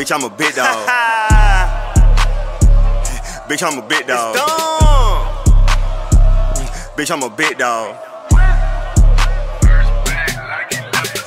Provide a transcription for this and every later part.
Bitch, I'm a big dog. Bitch, I'm a big dog. Bitch, I'm a big dog.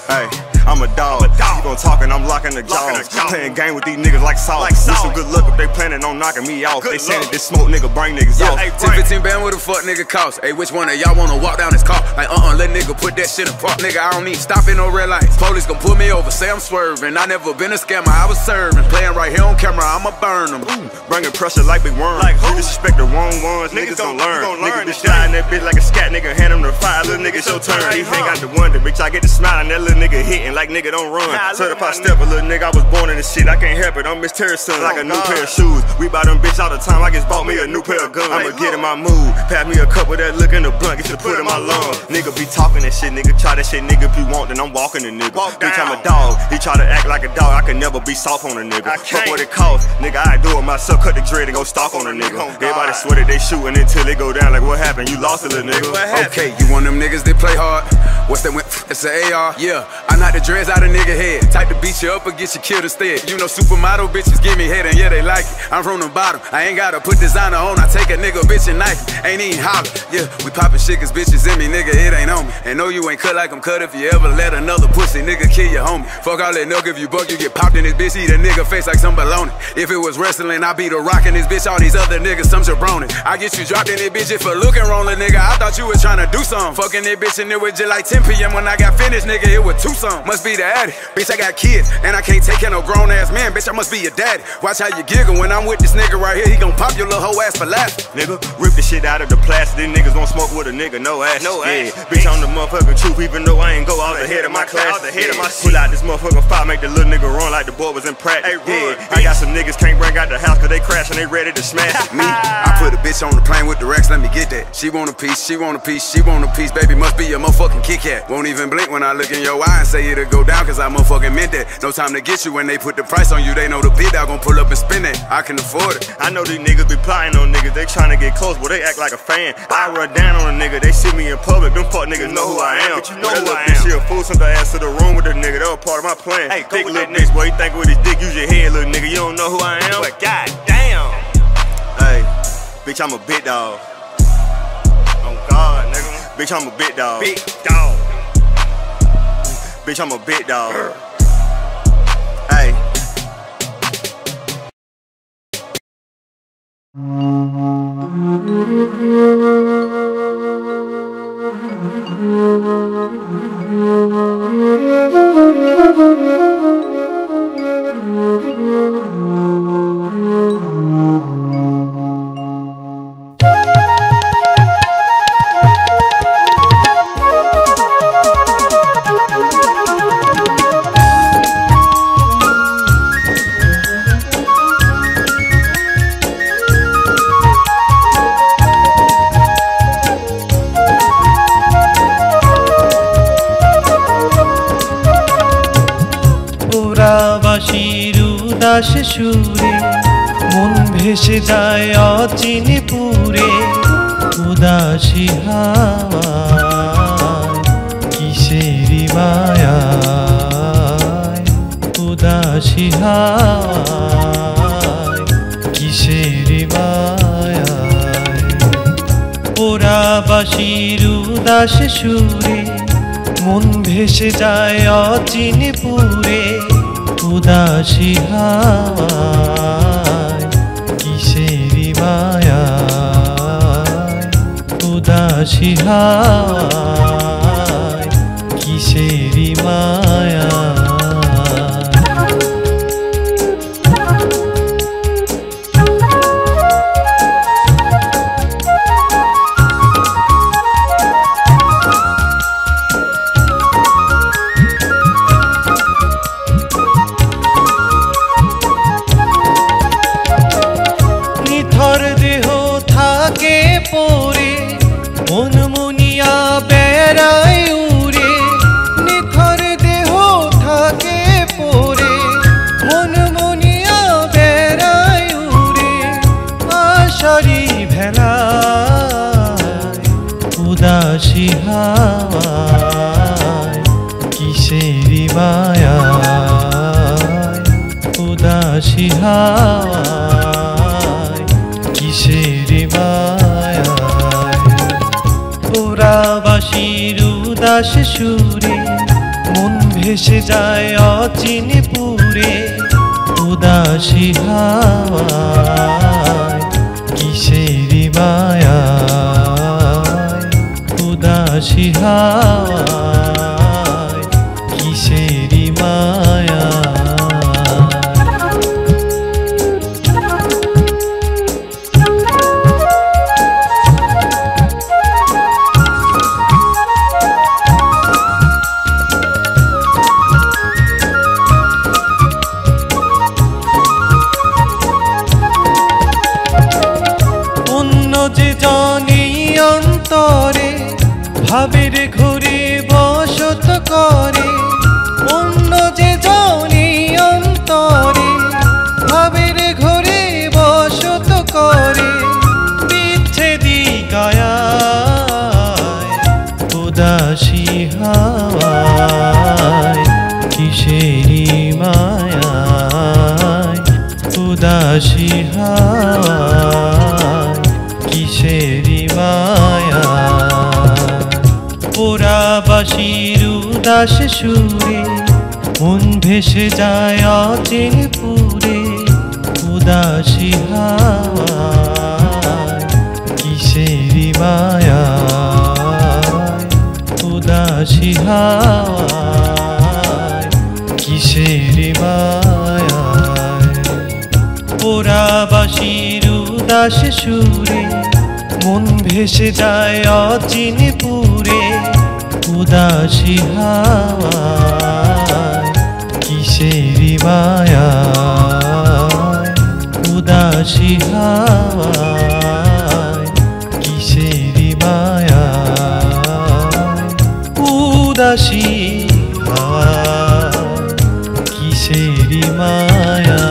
Hey, I'm a dog. You gon' talk and I'm locking the jaws. Playing game with these niggas like salt. Wish them good luck if they planning on knocking me off. They saying that this smoke nigga bring niggas off. 10-15 band, what the fuck nigga cost? Hey, which one of y'all wanna walk down this car? Like let nigga put that shit apart. Nigga, I don't need stopping no red lights. Police gon' pull me over, say I'm swerving. I never been a scammer, I was serving. Playing right here on camera, I'ma burn them. Bringing pressure like big worm. You disrespect the wrong ones, niggas gon' learn. Nigga be sliding that bitch like a scat, nigga hand him the fire. Little nigga, it's your turn. He ain't got the wonder, bitch. I get the smile and that little nigga hitting like nigga don't run. Certified stepper, little nigga, I was born in this shit. I can't help it, I'm Miss Terry's son. Like a new pair of shoes. We buy them bitch all the time. I just bought me a new pair of guns. I'ma get in my mood. Pass me a cup of that look in the blunt. Get to put in my lungs. Nigga be talking that shit, nigga. Try that shit, nigga. If you want, then I'm walking the nigga. Bitch, I'm a dog. He try to act like a dog. I can never be soft on a nigga. Fuck what it costs. Nigga, I do it myself. Cut the dread and go stalk on a nigga. Everybody swear that they shooting until they go down. Like, what happened? You lost a little nigga. Okay, you one of them niggas that play hard. What's that? It's an AR. Yeah, I knock the dreads out of nigga head. Type to beat you up or get you killed instead. You know supermodel bitches give me head and yeah, they like it. I'm from the bottom. I ain't gotta put designer on. I take a nigga bitch and Nike. Ain't even holler. Yeah, we poppin' shit cause bitches in me, nigga. It ain't on me. And no, you ain't cut like I'm cut if you ever let another pussy nigga kill your homie. Fuck all that milk if you buck, you get popped in this bitch. Eat a nigga face like some baloney. If it was wrestling, I be the rock in this bitch. All these other niggas, some jabroni. I get you dropped in this bitch if for looking wrong, little nigga. I thought you was tryna do something. Fucking this bitch and it was just like 10 p.m. when I got finished, nigga. It was 2 something. Must be the addict. Bitch, I got kids and I can't take care of no grown ass man. Bitch, I must be your daddy. Watch how you giggle when I'm with this nigga right here. He gon' pop your little hoe ass for laughing. Nigga, rip the shit out of the plastic. These niggas gon' smoke with a nigga, no ass. Bitch, I'm the motherfucking truth, even though I ain't go out the head of my class. Pull out this motherfucking fire, make the little nigga run like the boy was in practice. I got some niggas can't bring out the house cause they crash and they ready to smash it. Me, I put a bitch on the plane with the racks, let me get that. She want a piece, she want a piece, she want a piece. Baby, must be a motherfucking Kit Kat. Won't even blink when I look in your eye and say it'll go down cause I motherfucking meant that. No time to get you when they put the price on you. They know the bid dog gon' pull up and spin that. I can afford it. I know these niggas be plotting on niggas. They tryna get close, but they act like a fan. I run down on a nigga, they see me in public. Them fuck niggas know who I am. But you know who I am. She a fool, sent her ass to the room with the nigga. That was part of my plan. Hey, dick little bitch, boy, you think with his dick, use your head, little nigga. You don't know who I am? But goddamn. Hey, bitch, I'm a big dog. Oh God, nigga. Bitch, I'm a big dog. Big dog. Bitch, I'm a big dog. Hey. উদাস সুরে মন ভেসে যায় অচিনে পুরে উদাসী হাওয়ায় কিসেরি মায়ায় উদাসী হাওয়ায় কিসেরি মায়ায় ওরা বাঁশির উদাস সুরে মন ভেসে যায় অচিনে পুরে উদাসী হাওয়ায় কিসেরি মায়ায় উদাসী হাওয়ায় কিসেরি মায়া মনমুনিয়া বেড়ায় উড়ে নিথর দেহ থাকে পড়ে মনমুনিয়া বেড়ায় উড়ে আশারি ভেলায় উদাসী হাওয়ায় কিসেরি মায়ায় উদাসী উদাসী হাওয়ায় কিসের মায়ায় পোড়াবাসীর উদাস সুরে মন ভেসে যায় অচিন পুরে উদাসী হাওয়ায় কিসের মায়ায় উদাসী হাওয়ায় কিসের মায়ায় যে জানি অন্তরে ভাবের ঘুরে বসত করে অন্য যে জানি অন্তরে ভাবের ঘুরে বসত করে বিচ্ছেদি কায়ায় উদাসী হাওয়ায় কিসেরি মায়ায় উদাসী হাওয়ায় কিসেরি মায়া পোড়াবাসীর উদাস সুরে মন ভেসে যায় অচিন পুরে উদাসী হাওয়ায় কিসেরি মায়া উদাসী হাওয়ায় কিসেরি মায়া পোড়াবাসীর উদাস সুরে মন ভেসে যায় অচিন পুরে উদাসী হাওয়ায় কিসেরি মায়ায় উদাসী হাওয়ায় কিসেরি মায়ায় উদাসী হাওয়ায় কিসেরি মায়া।